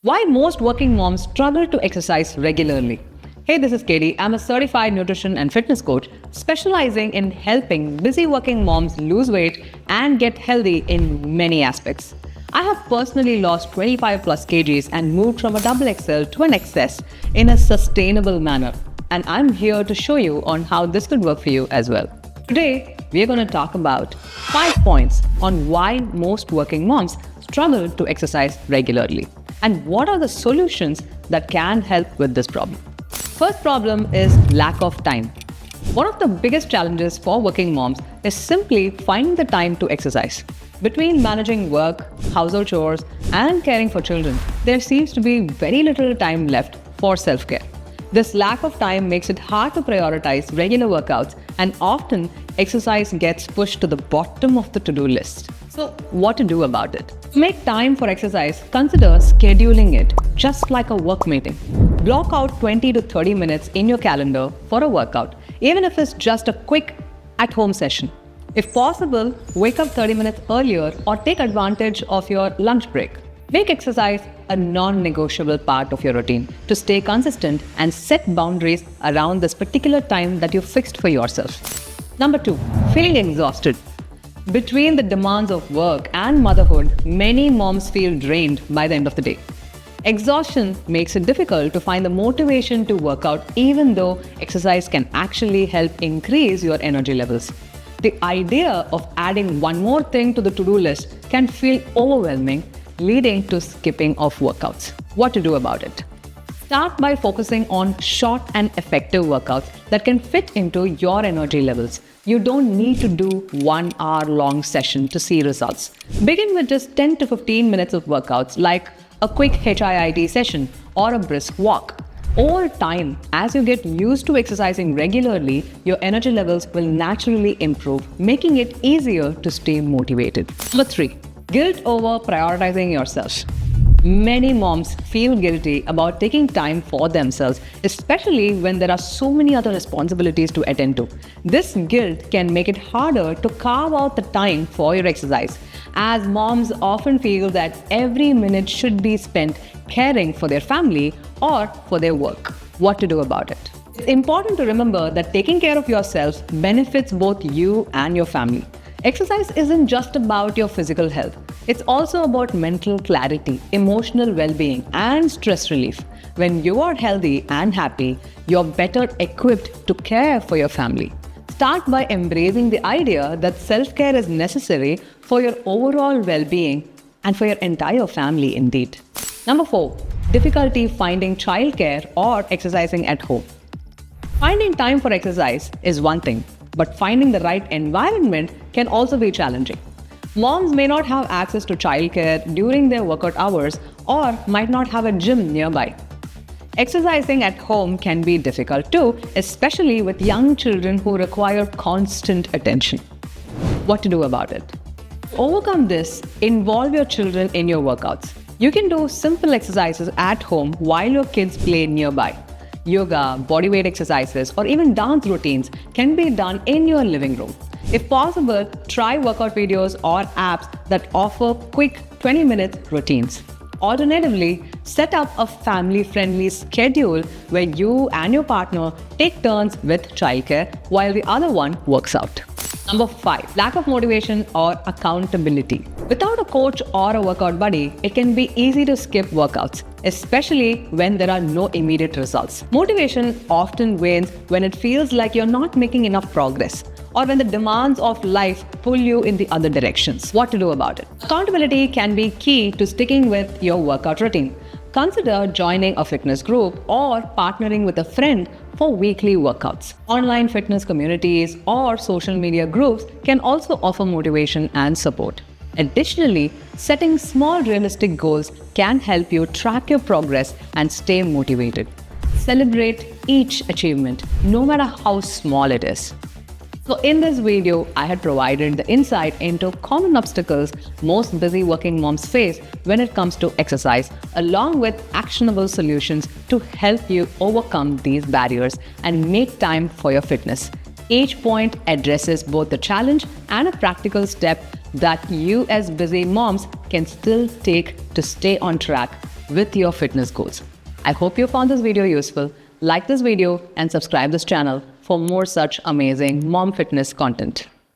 Why most working moms struggle to exercise regularly. Hey, this is Katie. I'm a certified nutrition and fitness coach specializing in helping busy working moms lose weight and get healthy in many aspects. I have personally lost 25 plus kgs and moved from a double XL to an XS in a sustainable manner. And I'm here to show you on how this could work for you as well. Today, we're going to talk about 5 points on why most working moms struggle to exercise regularly and what are the solutions that can help with this problem. First problem is lack of time. One of the biggest challenges for working moms is simply finding the time to exercise. Between managing work, household chores, and caring for children, there seems to be very little time left for self-care. This lack of time makes it hard to prioritize regular workouts, and often exercise gets pushed to the bottom of the to-do list. So, what to do about it? To make time for exercise, consider scheduling it just like a work meeting. Block out 20 to 30 minutes in your calendar for a workout, even if it's just a quick at-home session. If possible, wake up 30 minutes earlier or take advantage of your lunch break. Make exercise a non-negotiable part of your routine to stay consistent and set boundaries around this particular time that you fixed for yourself. Number 2, feeling exhausted. Between the demands of work and motherhood, many moms feel drained by the end of the day. Exhaustion makes it difficult to find the motivation to work out, even though exercise can actually help increase your energy levels. The idea of adding one more thing to the to-do list can feel overwhelming, leading to skipping of workouts. What to do about it? Start by focusing on short and effective workouts that can fit into your energy levels. You don't need to do 1 hour long session to see results. Begin with just 10 to 15 minutes of workouts like a quick HIIT session or a brisk walk. Over time, as you get used to exercising regularly, your energy levels will naturally improve, making it easier to stay motivated. Number 3, guilt over prioritizing yourself. Many moms feel guilty about taking time for themselves, especially when there are so many other responsibilities to attend to. This guilt can make it harder to carve out the time for your exercise, as moms often feel that every minute should be spent caring for their family or for their work. What to do about it? It's important to remember that taking care of yourself benefits both you and your family. Exercise isn't just about your physical health. It's also about mental clarity, emotional well-being, and stress relief. When you are healthy and happy, you're better equipped to care for your family. Start by embracing the idea that self-care is necessary for your overall well-being and for your entire family indeed. Number 4, difficulty finding childcare or exercising at home. Finding time for exercise is one thing, but finding the right environment can also be challenging. Moms may not have access to childcare during their workout hours or might not have a gym nearby. Exercising at home can be difficult too, especially with young children who require constant attention. What to do about it? To overcome this, involve your children in your workouts. You can do simple exercises at home while your kids play nearby. Yoga, bodyweight exercises, or even dance routines can be done in your living room. If possible, try workout videos or apps that offer quick 20-minute routines. Alternatively, set up a family-friendly schedule where you and your partner take turns with childcare while the other one works out. Number 5, lack of motivation or accountability. Without a coach or a workout buddy, it can be easy to skip workouts, especially when there are no immediate results. Motivation often wanes when it feels like you're not making enough progress, or when the demands of life pull you in the other directions. What to do about it? Accountability can be key to sticking with your workout routine. Consider joining a fitness group or partnering with a friend for weekly workouts. Online fitness communities or social media groups can also offer motivation and support. Additionally, setting small realistic goals can help you track your progress and stay motivated. Celebrate each achievement, no matter how small it is. So in this video, I had provided the insight into common obstacles most busy working moms face when it comes to exercise, along with actionable solutions to help you overcome these barriers and make time for your fitness. Each point addresses both the challenge and a practical step that you as busy moms can still take to stay on track with your fitness goals. I hope you found this video useful. Like this video and subscribe this channel for more such amazing mom fitness content.